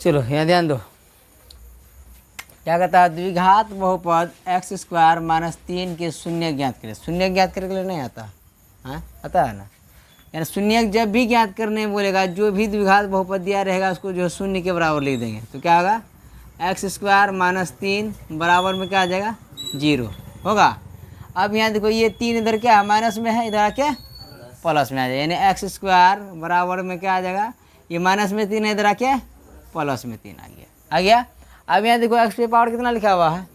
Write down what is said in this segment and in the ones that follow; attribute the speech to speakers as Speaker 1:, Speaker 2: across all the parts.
Speaker 1: चलो यहाँ ध्यान दो, क्या कहता है, द्विघात बहुपद एक्स स्क्वायर माइनस 3 के शून्य ज्ञात करें। शून्य ज्ञात करने के लिए नहीं आता, हाँ आता है ना, यानी शून्य जब भी ज्ञात करने बोलेगा, जो भी द्विघात बहुपद दिया रहेगा उसको जो है शून्य के बराबर लिख देंगे। तो क्या होगा, एक्स स्क्वायर माइनस 3 बराबर में क्या आ जाएगा, 0 होगा। अब यहाँ देखो ये 3 इधर क्या है, माइनस में है, इधर क्या प्लस में आ जाएगा, यानी एक्स स्क्वायर बराबर में क्या आ जाएगा, ये माइनस में 3 है, इधर क्या प्लस में 3 आ गया। अब यहाँ देखो एक्स पे पावर कितना लिखा हुआ है,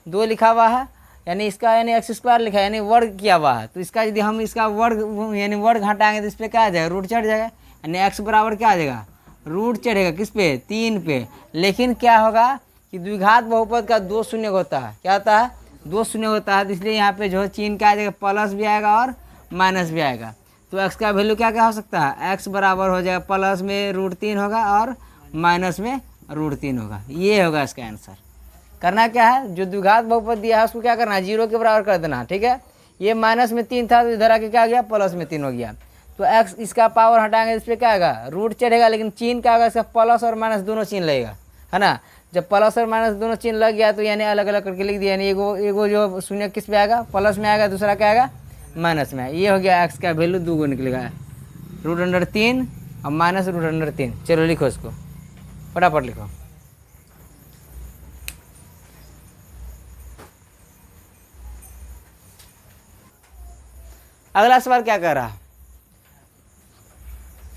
Speaker 1: 2 लिखा हुआ है, यानी इसका यानी एक्स स्क्वायर लिखा है, यानी वर्ग किया हुआ है। तो इसका यदि हम इसका वर्ग यानी वर्ग घटाएंगे तो इस पर क्या आ जाएगा, रूट चढ़ जाएगा, यानी एक्स बराबर क्या आ जाएगा, रूट चढ़ेगा किस पे, 3 पे। लेकिन क्या होगा कि द्विघात बहुपद का 2 शून्य होता है, क्या होता है, 2 शून्य होता है, तो इसलिए यहाँ पे जो है चिन्ह क्या आ जाएगा, प्लस भी आएगा और माइनस भी आएगा। तो एक्स का वैल्यू क्या क्या हो सकता है, एक्स बराबर हो जाएगा प्लस में √3 होगा और माइनस में √3 होगा। ये होगा इसका आंसर। करना क्या है, जो द्विघात बहुपद दिया है उसको क्या करना है, 0 के बराबर कर देना, ठीक है। ये माइनस में 3 था तो इधर आके क्या आ गया, प्लस में 3 हो गया। तो एक्स इसका पावर हटाएंगे इस पर क्या आएगा, रूट चढ़ेगा, लेकिन चिन्ह क्या होगा, इसका प्लस और माइनस दोनों चिन्ह लगेगा, है ना। जब प्लस और माइनस दोनों चिन्ह लग गया तो यानी अलग अलग करके लिख दिया, यानी एगो जो शून्य किस पे आएगा, प्लस में आएगा, दूसरा क्या आएगा, माइनस में। ये हो गया एक्स का वैल्यू 2 निकलेगा, √3 और माइनस √3। चलो लिखो इसको, फटाफट लिखो। अगला सवाल क्या कर रहा है,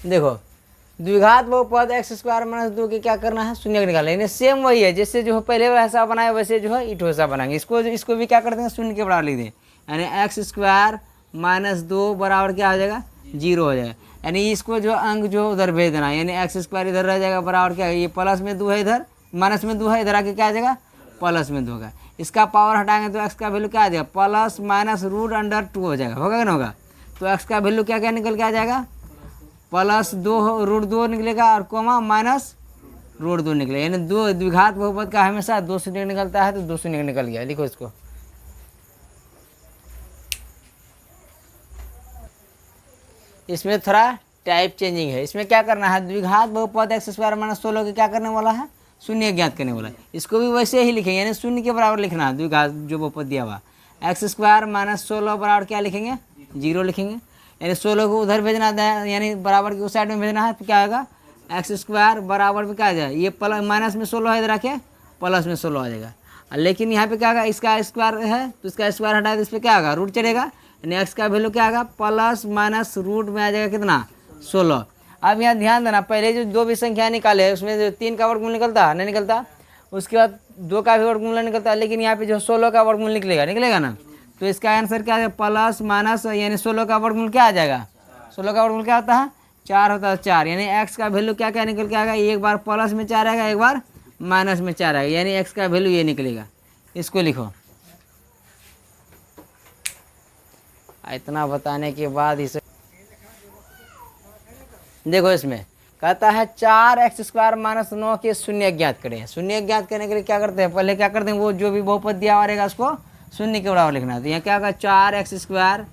Speaker 1: देखो द्विघात बहुपद एक्स स्क्वायर माइनस 2 के क्या करना है, शून्य निकालना है। सेम वही है, जैसे जो पहले वैसा बनाया वैसे जो है इट वैसा बनाएंगे। इसको भी क्या कर देंगे, शून्य के बराबर लिख दें, यानी एक्स स्क्वायर माइनस 2 बराबर क्या हो जाएगा, 0 हो जाएगा। यानी इसको जो अंक जो उधर भेज देना, यानी एक्स स्क्वायर इधर रह जाएगा बराबर क्या है, ये प्लस में 2 है, इधर माइनस में 2 है, इधर आके क्या आ जाएगा, प्लस में 2 होगा। इसका पावर हटाएंगे तो एक्स का वैल्यू क्या आ जाएगा, प्लस माइनस √2 हो जाएगा, होगा कि ना होगा। तो एक्स का वैल्यू क्या क्या निकल के आ जाएगा, प्लस 2 √2 निकलेगा और कोमा माइनस √2 निकलेगा। यानी दो द्विघात बहुपद का हमेशा 2 शून्य निकलता है, तो 2 शून्य निकल गया। लिखो इसको, इसमें थोड़ा टाइप चेंजिंग है। इसमें क्या करना है, द्विघात बहुपद एक्स स्क्वायर माइनस 16 के क्या करने वाला है, शून्य ज्ञात करने वाला है। इसको भी वैसे ही लिखेंगे, यानी शून्य के बराबर लिखना है। द्विघात जो बहुपद दिया हुआ एक्स स्क्वायर माइनस 16 बराबर क्या लिखेंगे, 0 लिखेंगे, यानी 16 को उधर भेजना है, यानी बराबर की उस साइड में भेजना है। तो क्या होगा, एक्स स्क्वायर बराबर में क्या आ जाएगा, ये प्लस माइनस में 16 है, इधर आके प्लस में 16 आ जाएगा। लेकिन यहाँ पे क्या होगा, इसका स्क्वायर है तो इसका स्क्वायर हटाए तो इस पर क्या होगा, रूट चढ़ेगा, यानी एक्स का वैल्यू क्या आएगा, प्लस माइनस रूट में आ जाएगा कितना, 16। अब यहाँ ध्यान देना, पहले जो 2 भी संख्या निकाले है उसमें जो 3 का वर्गमूल निकलता है, नहीं निकलता, उसके बाद 2 का भी वर्गमूल निकलता है, लेकिन यहाँ पे जो 16 का वर्गमूल निकलेगा ना। तो इसका आंसर क्या है, प्लस माइनस यानी 16 का वर्गमूल क्या आ जाएगा, 16 का वर्गमूल क्या होता है, 4 होता है, 4। यानी एक्स का वैल्यू क्या क्या निकल के आएगा, एक बार प्लस में 4 आएगा, एक बार माइनस में 4 आएगा, यानी एक्स का वैल्यू ये निकलेगा। इसको लिखो। इतना बताने के बाद इसे देखो, इसमें कहता है 4x स्क्वायर माइनस 9 के शून्य ज्ञात करें। शून्य ज्ञात करने के लिए क्या करते हैं, पहले क्या करते हैं, वो जो भी बहुपद दिया हुआ रहेगा उसको शून्य के बराबर लिखना है। तो यहाँ क्या होगा, 4x स्क्वायर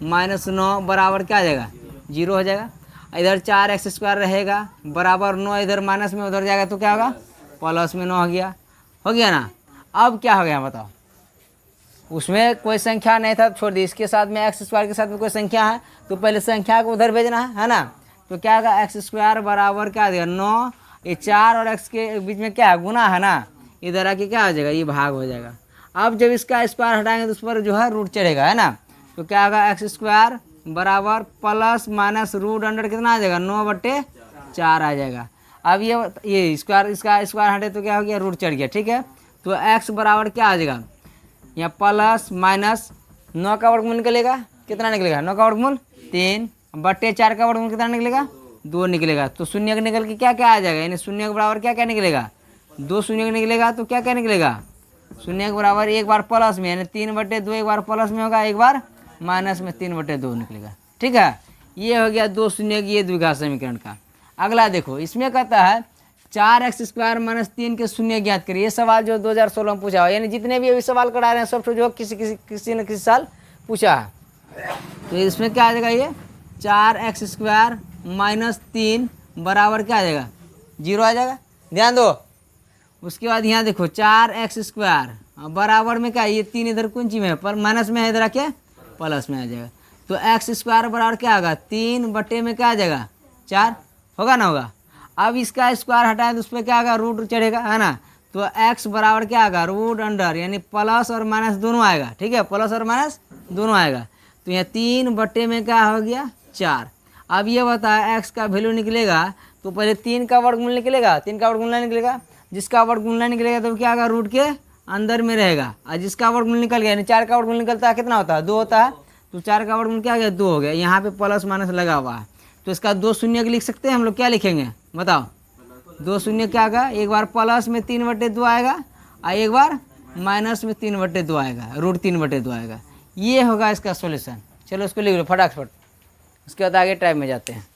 Speaker 1: माइनस 9 बराबर क्या आ जाएगा, 0 हो जाएगा। इधर 4x स्क्वायर रहेगा बराबर 9, इधर माइनस में उधर जाएगा तो क्या होगा, प्लस में 9 हो गया ना। अब क्या हो गया बताओ, उसमें कोई संख्या नहीं था, छोड़ दी। इसके साथ में एक्स स्क्वायर के साथ में कोई संख्या है तो पहले संख्या को उधर भेजना है ना। तो क्या होगा, एक्स स्क्वायर बराबर क्या देगा, 9, ये 4 और एक्स के बीच में क्या है, गुना है ना, इधर आके क्या हो जाएगा, ये भाग हो जाएगा। अब जब इसका स्क्वायर हटाएंगे तो उस पर जो है रूट चढ़ेगा, है ना। तो क्या होगा, एक्स स्क्वायर बराबर प्लस माइनस √अंडर कितना आ जाएगा, 9/4 आ जाएगा। अब ये स्क्वायर, इसका स्क्वायर हटे तो क्या हो गया, रूट चढ़ गया, ठीक है। तो एक्स बराबर क्या आ जाएगा, यहाँ प्लस माइनस 9 का वर्गमूल निकलेगा, कितना निकलेगा, 9 का वर्गमूल 3/4 का वर्गमूल कितना निकलेगा, 2 निकलेगा। तो शून्य का निकल के क्या क्या आ जाएगा, यानी शून्य के बराबर क्या क्या निकलेगा, 2 शून्य का निकलेगा। तो क्या क्या निकलेगा, शून्य के बराबर एक बार प्लस में, यानी 3/2 एक बार प्लस में होगा, एक बार माइनस में 3/2 निकलेगा, ठीक है। ये हो गया 2 शून्य की ये द्विघात समीकरण का। अगला देखो, इसमें कहता है 4x स्क्वायर माइनस 3 के शून्य ज्ञात करिए। ये सवाल जो 2016 में पूछा हुआ, यानी जितने भी अभी सवाल करा रहे हैं सब जो किसी न किसी साल पूछा है। तो इसमें क्या आ जाएगा, ये 4x स्क्वायर माइनस 3 बराबर क्या आ जाएगा, 0 आ जाएगा। ध्यान दो। उसके बाद यहाँ देखो 4x² बराबर में क्या, ये 3 इधर कौन चीज में है, पर माइनस में है, इधर आके प्लस में आ जाएगा। तो x² बराबर क्या होगा, 3 बटे में क्या आ जाएगा 4, होगा ना, होगा। अब इसका स्क्वायर हटाए तो उस पर क्या आएगा, रूट चढ़ेगा, है ना। तो x बराबर क्या आएगा, रूट अंडर, यानी प्लस और माइनस दोनों आएगा, ठीक है, प्लस और माइनस दोनों आएगा। तो यहाँ 3 बटे में क्या हो गया 4। अब ये बता x का वैल्यू निकलेगा तो पहले 3 का वर्गमूल निकलेगा, 3 का वर्गमूल निकलेगा, जिसका वर्गमूल निकलेगा तो क्या होगा, रूट के अंदर में रहेगा। और जिसका वर्गमूल निकल गया, यानी 4 का वर्गमूल निकलता है कितना होता है, 2 होता है। तो 4 का वर्गमूल क्या हो गया, 2 हो गया। यहाँ पे प्लस माइनस लगा हुआ है, तो इसका 2 शून्य लिख सकते हैं हम लोग, क्या लिखेंगे बताओ, 2 शून्य क्या आएगा, एक बार प्लस में 3/2 आएगा और एक बार माइनस में 3/2 आएगा, रूट 3/2 आएगा। ये होगा इसका सॉल्यूशन। चलो उसको लिख लो फटाफट, उसके बाद आगे टाइप में जाते हैं।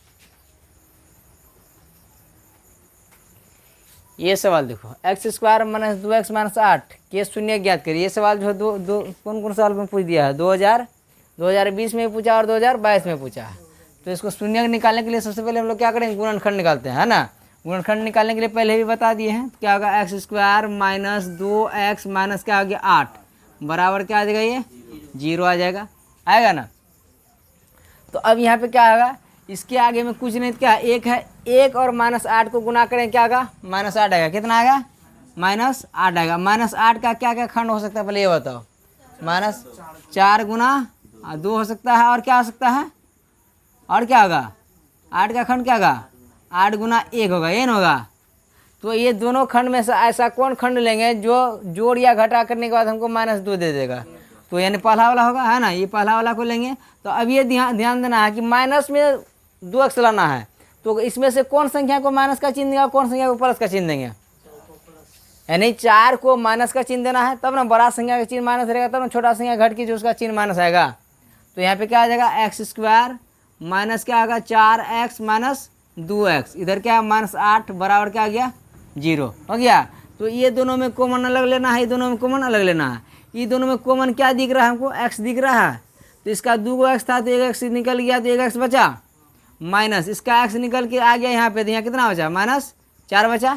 Speaker 1: ये सवाल देखो, x² - 2x - 8 के शून्य ज्ञात करिए। ये सवाल जो है दो कौन कौन साल में पूछ दिया है, 2020 में पूछा और 2022 में पूछा है। तो इसको शून्य निकालने के लिए सबसे पहले हम लोग क्या करेंगे, गुणनखंड निकालते हैं, है ना। गुणनखंड निकालने के लिए पहले भी बता दिए हैं, क्या होगा, x² - 2x माइनस क्या हो गया 8 बराबर क्या आ जाएगा, ये 0 आ जाएगा, आएगा ना। तो अब यहाँ पे क्या आएगा, इसके आगे में कुछ नहीं, क्या एक है, 1 और -8 को गुना करें क्या आएगा, -8 आएगा। कितना आएगा, -8 आएगा। -8 का क्या क्या खंड हो सकता है, पहले ये बताओ, -4 गुना 2 हो सकता है, और क्या हो सकता है, और क्या होगा, 8 का खंड क्या होगा, 8 गुना 1 होगा, ये ना होगा। तो ये दोनों खंड में से ऐसा कौन खंड लेंगे जो जोड़ या घटा करने के बाद हमको -2 दे देगा, तो यानी पहला वाला होगा, है ना, ये पहला वाला को लेंगे। तो अब ये ध्यान देना है कि माइनस में 2x लाना है, तो इसमें से कौन संख्या को माइनस का चिन्ह देगा, कौन संख्या को प्लस का चिन्ह देंगे, यानी 4 को माइनस का चिन्ह देना है, तब ना बड़ा संख्या का चिन्ह माइनस रहेगा, तब ना छोटा संख्या घट के जो उसका चिन्ह माइनस आएगा। तो यहाँ पे क्या आ जाएगा, x² माइनस क्या आएगा 4x - 2x, इधर क्या -8 बराबर क्या आ गया 0 हो गया। तो ये दोनों में कॉमन अलग लेना है, ये दोनों में कॉमन अलग लेना है। ये दोनों में कॉमन क्या दिख रहा है हमको, x दिख रहा है। तो इसका 2 x था तो 1 x निकल गया, तो 1 x बचा, माइनस इसका x निकल के आ गया यहाँ पे, तो यहाँ कितना बचा, -4 बचा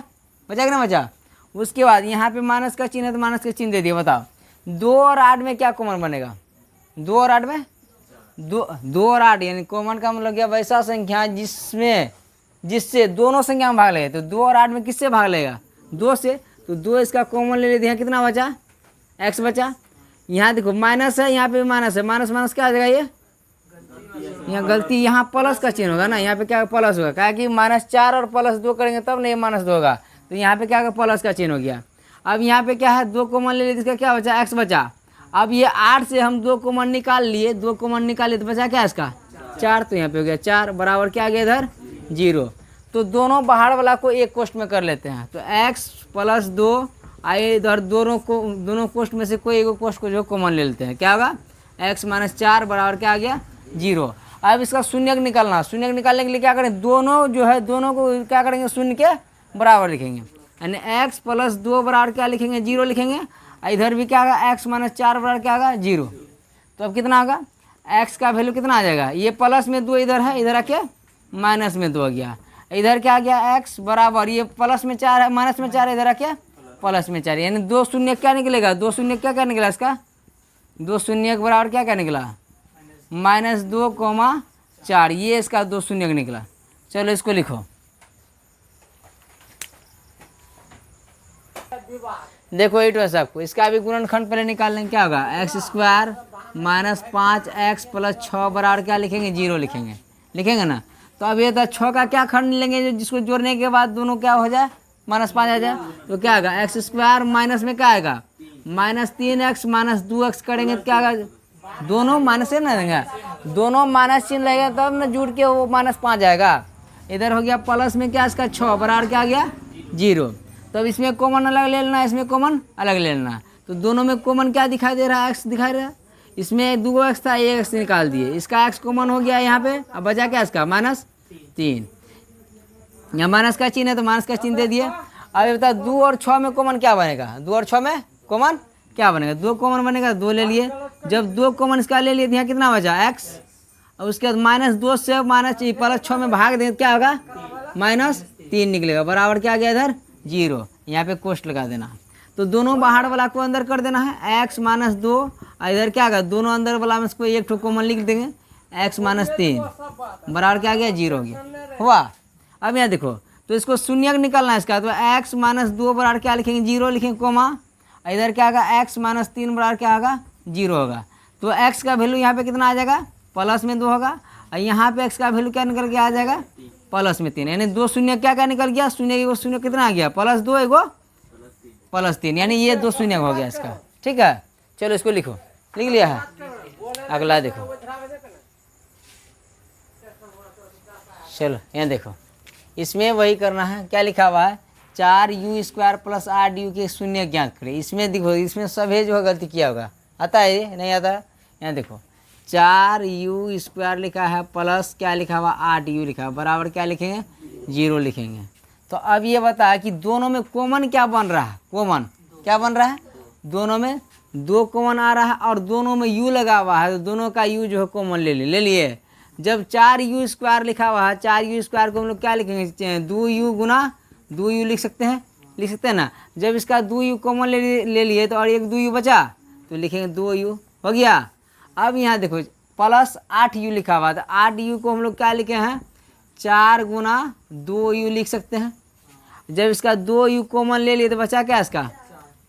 Speaker 1: कि ना बचा। उसके बाद यहाँ पे माइनस का चिन्ह है तो माइनस का चिन्ह दे दिया। बताओ 2 और 8 में क्या कॉमन बनेगा, 2 और 8 में 2 और 8 यानी कॉमन का मतलब क्या, वैसा संख्या जिससे दोनों संख्या में भाग लेगा। तो 2 और 8 में किससे भाग लेगा, 2 से। तो 2 इसका कॉमन ले लेते हैं, कितना बचा, x बचा। यहाँ देखो माइनस है, यहाँ पे भी माइनस है, माइनस क्या आ जाएगा, ये यहाँ गलती, यहाँ प्लस का चिन्ह होगा ना, यहाँ पे क्या प्लस होगा, क्या कि -4 और +2 करेंगे तब ना ये -2 होगा। तो यहाँ पे क्या होगा, प्लस का चिन्ह हो गया। अब यहाँ पे क्या है, 2 कॉमन ले लिए, इसका क्या बचा, x बचा। अब ये 8 से हम 2 कॉमन निकाल लिए, 2 कॉमन निकाले तो बचा क्या इसका 4, तो यहाँ पे हो गया 4 बराबर क्या आ गया इधर 0। तो दोनों बाहर वाला को एक कोष्ठ में कर लेते हैं, तो x + 2 आए इधर, दोनों कोष्ठ में से कोई एक कोष्ठ को जो कॉमन ले लेते हैं, क्या होगा x - 4 बराबर क्या आ गया 0। अब इसका शून्यक निकालना, शून्यक निकालने के लिए क्या करें, दोनों जो है दोनों को क्या करेंगे, शून्य के बराबर लिखेंगे, यानी x + 2 बराबर क्या लिखेंगे 0 लिखेंगे। इधर भी क्या होगा, x - 4 बराबर क्या होगा 0। तो अब कितना होगा, x का वैल्यू कितना आ जाएगा, ये प्लस में 2 इधर है, इधर आके माइनस में 2 आ गया। इधर क्या आ गया, x बराबर ये प्लस में 4 है, माइनस में 4 इधर आके प्लस में 4, यानी 2 शून्य क्या निकलेगा, 2 शून्य क्या निकला इसका, 2 शून्य के बराबर क्या निकला -2, 4, ये इसका 2 शून्य निकला। चलो इसको लिखो, देखो 8 वैसा आपको इसका भी गुणनखंड पहले निकाल लेंगे, क्या होगा x² - 5x + 6 बराबर क्या लिखेंगे 0 लिखेंगे ना। तो अब ये था 6 का क्या खंड लेंगे, जिसको जोड़ने के बाद दोनों क्या हो जाए -5 आ जाए। तो क्या आएगा, x² माइनस में क्या आएगा -3x - 2x करेंगे तो क्या आएगा, दोनों माइनस से ना देंगे, दोनों माइनस चिन्ह लगेगा तब ना जुड़ के वो -5 आएगा। इधर हो गया प्लस में क्या इसका 6 बराबर क्या आ गया 0। तो अब इसमें कॉमन अलग ले लेना, इसमें कॉमन अलग ले लेना। तो दोनों में कॉमन क्या दिखाई दे रहा है, x दिखाई दे रहा है। इसमें 2x था, 1x निकाल दिए, इसका x कॉमन हो गया यहाँ पे। अब बचा क्या इसका -3, यहाँ माइनस का चिन्ह है तो माइनस का चिन्ह दे दिए। अब बता 2 और 6 में कॉमन क्या बनेगा, 2 और 6 में कॉमन क्या बनेगा, 2 कॉमन बनेगा, 2 ले लिए। जब 2 कॉमन इसका ले लिए तो यहाँ कितना बचा x, और उसके बाद -2 से +6 में भाग देंगे क्या होगा -3 निकलेगा, बराबर क्या आ गया इधर जीरो, यहाँ पे कोष्ट लगा देना। तो दोनों बाहर वाला को अंदर कर देना है, x माइनस 2, और इधर क्या होगा, दोनों अंदर वाला में इसको एक ठो कॉमन लिख देंगे, x माइनस 3 बराबर क्या आ गया, जीरो हो गया। हुआ। अब यहाँ देखो, तो इसको शून्य निकालना है इसका, तो x माइनस 2 बराबर क्या लिखेंगे, जीरो लिखेंगे कोमा, इधर क्या होगा, x माइनस 3 बराबर क्या होगा, जीरो होगा। तो x का वैल्यू यहाँ पे कितना आ जाएगा, प्लस में 2 होगा, और यहाँ पे x का वैल्यू क्या निकल के आ जाएगा, प्लस में 3, यानी 2 शून्य क्या क्या निकल गया, शून्य एगो शून्य कितना आ गया, +2 एगो +3, यानी ये 2 शून्य हो गया इसका। ठीक है, चलो इसको लिखो, लिख लिया है। अगला देखो, चलो यहाँ देखो, इसमें वही करना है, क्या लिखा हुआ है, 4u² + 8u के शून्य ज्ञात करें। इसमें देखो, इसमें सभी जो है गलती किया होगा, आता है ये नहीं आता है। यहाँ देखो 4u² लिखा है प्लस क्या लिखा हुआ, 8u लिखा है, बराबर क्या लिखेंगे, 0 लिखेंगे। तो अब ये बता कि दोनों में कॉमन क्या बन रहा है, कॉमन क्या बन रहा है, दोनों में 2 कॉमन आ रहा है, और दोनों में u लगा हुआ है, तो दोनों का u जो है कॉमन ले लिए। जब 4u² लिखा हुआ है, 4u² को हम लोग क्या लिखेंगे, 2u गुना 2u लिख सकते हैं ना। जब इसका 2u कॉमन ले लिए, तो और एक 2u बचा, तो लिखेंगे 2u, हो गया। अब यहाँ देखो प्लस 8u लिखा हुआ था, 8u को हम लोग क्या लिखे हैं, 4 गुना 2u लिख सकते हैं। जब इसका 2u कॉमन ले लिए, तो बचा क्या इसका,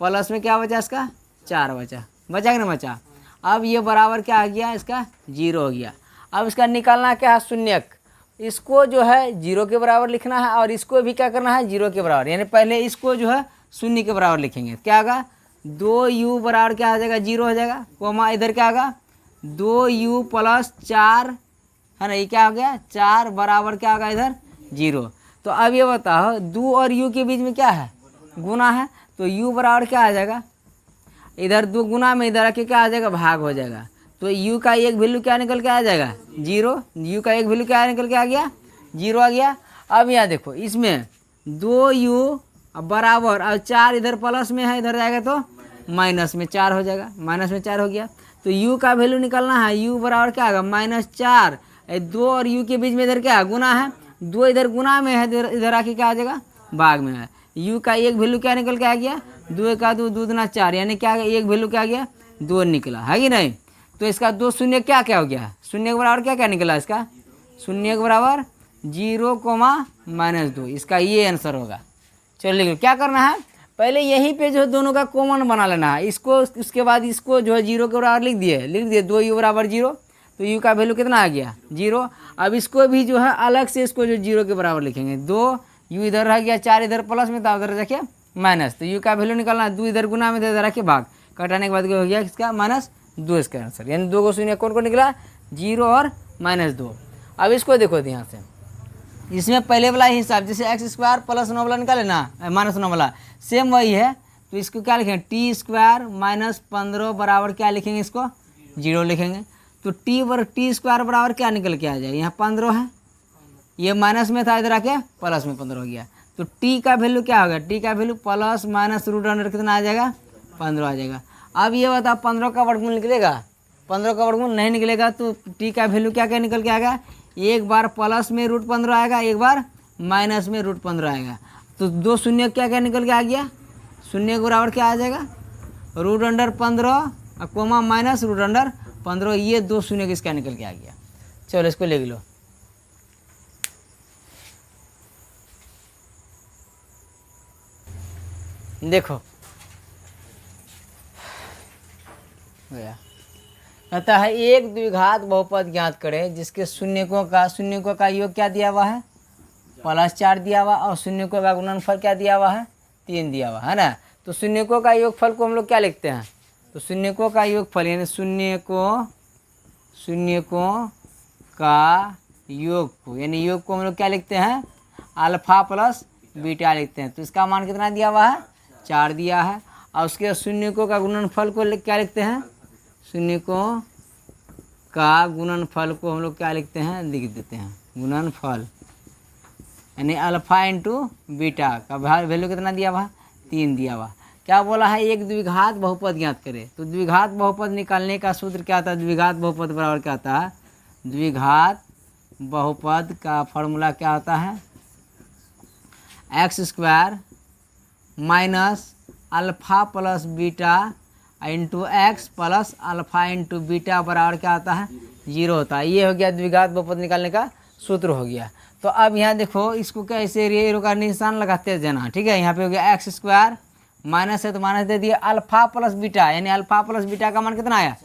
Speaker 1: प्लस में क्या बचा इसका, 4 बचा कि ना बचा। अब ये बराबर क्या आ गया, इसका 0 हो गया। अब इसका निकालना क्या है, शून्यक, इसको जो है 0 के बराबर लिखना है, और इसको भी क्या करना है, 0 के बराबर, यानी पहले इसको जो है शून्य के बराबर लिखेंगे, क्या होगा, 2u बराबर क्या आ जाएगा, 0 हो जाएगा, कोमा इधर क्या होगा, 2u + 4 है ना, ये क्या हो गया, 4 बराबर क्या होगा इधर, 0। तो अब ये बताओ 2 और u के बीच में क्या है, गुना है, तो u बराबर क्या आ जाएगा, इधर 2 गुना में इधर आके क्या आ जाएगा, भाग हो जाएगा। तो u का एक वैल्यू क्या निकल के आ जाएगा, 0, u का एक वैल्यू क्या निकल के आ गया, 0 आ गया। अब यहाँ देखो, इसमें 2u बराबर, और 4 इधर प्लस में है, इधर जाएगा तो माइनस में 4 हो जाएगा, माइनस में 4 हो गया। तो u का वैल्यू निकलना है, u बराबर क्या होगा, -4, 2 और u के बीच में इधर क्या है, गुना है, 2 इधर गुना में है, इधर आके क्या आ जाएगा, भाग में है। u का एक वैल्यू क्या निकल के आ गया, 2 का 2 2 दूना 4, यानी क्या एक वैल्यू क्या आ गया, 2 निकला, है कि नहीं। तो इसका 2 शून्य क्या क्या हो गया, शून्य के बराबर क्या क्या निकला इसका, शून्य के बराबर 0, -2, इसका ये आंसर होगा। चलो लिखो, क्या करना है, पहले यहीं पे जो है दोनों का कॉमन बना लेना है, इसको उसके बाद इसको जो है 0 के बराबर लिख दिए 2u बराबर 0, तो u का वैल्यू कितना आ गया, 0। अब इसको भी जो है अलग से इसको जो 0 के बराबर लिखेंगे, 2u इधर रह गया, 4 इधर प्लस में था, उधर रखिए माइनस, तो u का वैल्यू निकालना है, 2 इधर गुना में था, इधर रखिए भाग, कटाने के बाद हो गया इसका -2 इसका आंसर, यानी 2 को शून्य कौन को निकला, 0 और -2। अब इसको देखो ध्यान से, इसमें पहले वाला हिसाब, जैसे x² + 9 वाला निकाले ना, -9 वाला सेम वही है। तो इसको क्या लिखेंगे, t² - 15 बराबर क्या लिखेंगे, इसको 0 लिखेंगे। तो t² बराबर क्या निकल के आ जाएगा, यहाँ 15 है, ये माइनस में था, इधर आके प्लस में 15 हो गया। तो t का वैल्यू क्या होगा, t का value plus minus root under कितना आ जाएगा, 15 आ जाएगा। अब ये बताओ 15 का वर्गमूल निकलेगा, 15 का वर्गमूल नहीं निकलेगा, तो t का वैल्यू क्या क्या निकल के आएगा, एक बार प्लस में √15 आएगा, एक बार माइनस में √15 आएगा। तो 2 शून्य क्या क्या निकल के आ गया, शून्य के बराबर क्या आ जाएगा, √15 कोमा माइनस √15, ये 2 शून्य किसका निकल के आ गया। चलो इसको लिख लो, देखो कहता है एक द्विघात बहुपद ज्ञात करें जिसके शून्यकों का योग क्या दिया हुआ है, +4 दिया हुआ, और शून्यकों का गुणनफल क्या दिया हुआ है, 3 दिया हुआ है ना। तो शून्यकों का योगफल को हम लोग क्या लिखते हैं, तो शून्यकों का योगफल यानी शून्यकों का योग को, यानी योग को हम लोग क्या लिखते हैं, अल्फा + बीटा लिखते हैं। तो इसका मान कितना दिया हुआ है, 4 दिया है। और उसके शून्यकों का गुणनफल को क्या लिखते हैं, शून्यकों का गुणनफल को हम लोग क्या लिखते हैं, लिख देते हैं गुणनफल, यानी अल्फा × बीटा का वैल्यू कितना दिया हुआ, 3 दिया हुआ। क्या बोला है, एक द्विघात बहुपद ज्ञात करे। तो द्विघात बहुपद निकालने का सूत्र क्या था, द्विघात बहुपद बराबर क्या होता है, द्विघात बहुपद का फॉर्मूला क्या होता है, x² minus alpha plus beta into x plus alpha into beta बराबर क्या होता है, 0 होता है। ये हो गया द्विघात बहुपद निकालने का सूत्र हो गया। तो अब यहाँ देखो इसको कैसे एरो का निशान लगाते जाना, ठीक है। यहाँ पे हो गया एक्स स्क्वायर, माइनस है तो माइनस दे दिया, अल्फ़ा प्लस बीटा यानी अल्फ़ा प्लस बीटा का मान कितना आया,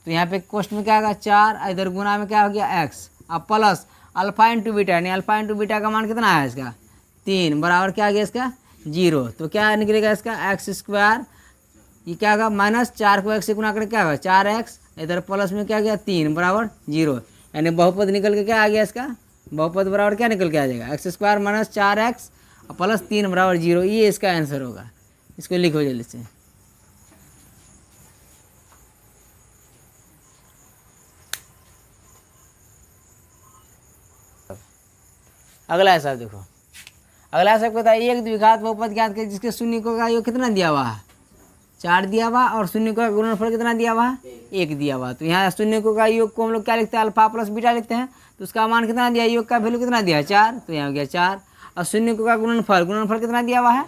Speaker 1: तो यहाँ पे कोष्ट में क्या होगा 4, इधर गुना में क्या हो गया एक्स, अब प्लस अल्फ़ा इंटू बीटा यानी अल्फ़ा इंटू बीटा का मान कितना आया इसका 3 बराबर क्या आ गया इसका 0। तो क्या निकलेगा इसका एक्स स्क्वायर, ये क्या होगा माइनस 4 को एक्स से गुना करके क्या होगा 4x, इधर प्लस में क्या गया 3 बराबर 0, यानी बहुपद निकल के क्या आ गया इसका, बहुपद बराबर क्या निकल के आ जाएगा x square minus 4x plus 3 बराबर 0। ये इसका आंसर होगा। इसको लिखो जल्दी से। अगला हिसाब देखो, अगला हिसाब बताइए एक द्विघात बहुपद ज्ञात करें जिसके शून्य का योग कितना दिया हुआ है, 4 दिया हुआ और शून्य का गुणनफल कितना दिया हुआ है 1 दिया हुआ। तो यहाँ शून्य का योग को हम लोग क्या लिखते हैं अल्फा प्लस बीटा लिखते हैं, तो उसका मान कितना दिया, योग का वैल्यू कितना दिया है 4, तो यहाँ हो गया 4। और शून्य का गुणनफल कितना दिया हुआ है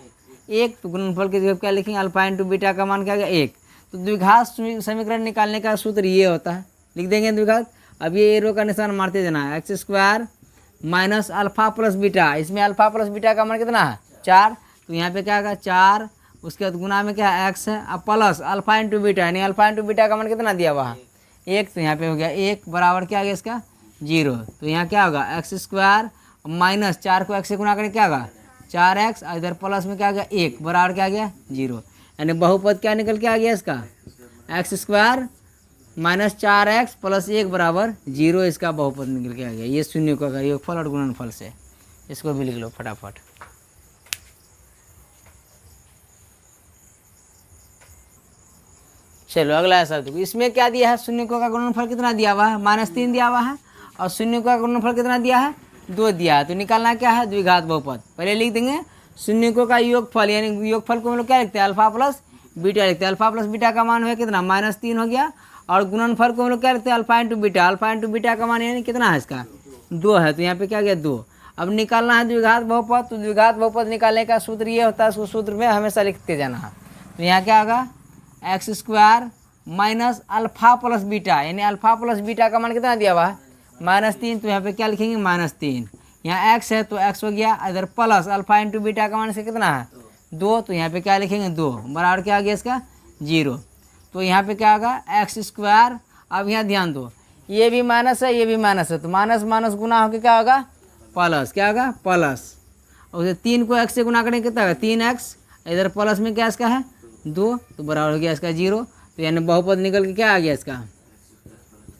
Speaker 1: 1, तो गुणनफल की जगह क्या लिखेंगे अल्फा इंटू बीटा का मान क्या गया 1। तो द्विघात समीकरण निकालने का सूत्र ये होता है, लिख देंगे द्विघात। अब ये एरो का निशान मारते जाना है, x square minus alpha plus beta, इसमें अल्फा प्लस बीटा का मान कितना है 4, तो यहाँ पे क्या होगा 4, उसके बाद गुना में क्या है एक्स है, अब प्लस अल्फा इंटू बीटा यानी अल्फा इंटू बीटा का मान कितना दिया हुआ है 1, तो यहाँ पे हो गया 1 बराबर क्या आ गया इसका 0। तो यहाँ क्या होगा एक्स स्क्वायर माइनस 4 को एक्स से गुना करके क्या होगा 4x, इधर प्लस में क्या आ गया 1 बराबर क्या आ गया 0, यानी बहुपद क्या निकल के आ गया इसका x square minus 4x plus 1 बराबर 0, इसका बहुपद निकल के आ गया। ये शून्य का योगफल और गुणनफल से, इसको भी लिख लो फटाफट। चलो अगला हिसाब देखो, इसमें क्या दिया है शून्य का गुणनफल कितना दिया हुआ है -3 दिया हुआ है और शून्य का गुणनफल कितना दिया है 2 दिया है। तो निकालना क्या है द्विघात बहुपद, पहले लिख देंगे शून्य का योगफल यानी योगफल को हम लोग क्या लिखते हैं अल्फा प्लस बीटा लिखते हैं। अल्फा प्लस बीटा का मान है कितना -3 हो गया, और गुणनफल को हम लोग क्या लिखते हैं alpha into beta, alpha into beta का मान यानी कितना है इसका 2 है, तो यहाँ पे क्या गया 2। अब निकालना है द्विघात बहुपद, तो द्विघात बहुपद निकालने का सूत्र ये होता है, उसको सूत्र में हमेशा लिखते जाना है। तो यहाँ क्या होगा x square minus alpha plus beta यानी अल्फा प्लस बीटा का मान कितना दिया हुआ है -3, तो यहाँ पे क्या लिखेंगे -3, यहाँ एक्स है तो एक्स हो गया, इधर प्लस अल्फा इंटू बीटा का मान से कितना है 2, तो यहाँ पे क्या लिखेंगे 2 बराबर क्या आ गया इसका 0। तो यहाँ पे क्या होगा एक्स स्क्वायर, अब यहाँ ध्यान दो ये भी माइनस है ये भी माइनस है, तो माइनस माइनस गुना होकर क्या होगा प्लस, क्या होगा प्लस, और उसे 3 को एक्स से गुना करेंगे कितना होगा 3x, इधर प्लस में क्या इसका है 2, तो बराबर हो गया इसका 0। तो यानी बहुपद निकल के क्या आ गया इसका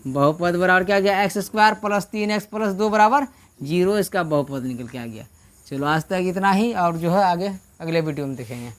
Speaker 1: बहुपद बराबर क्या आ गया x square plus 3x plus 2 बराबर 0, इसका बहुपद निकल के आ गया। चलो आज तक इतना ही, और जो है आगे अगले वीडियो में देखेंगे।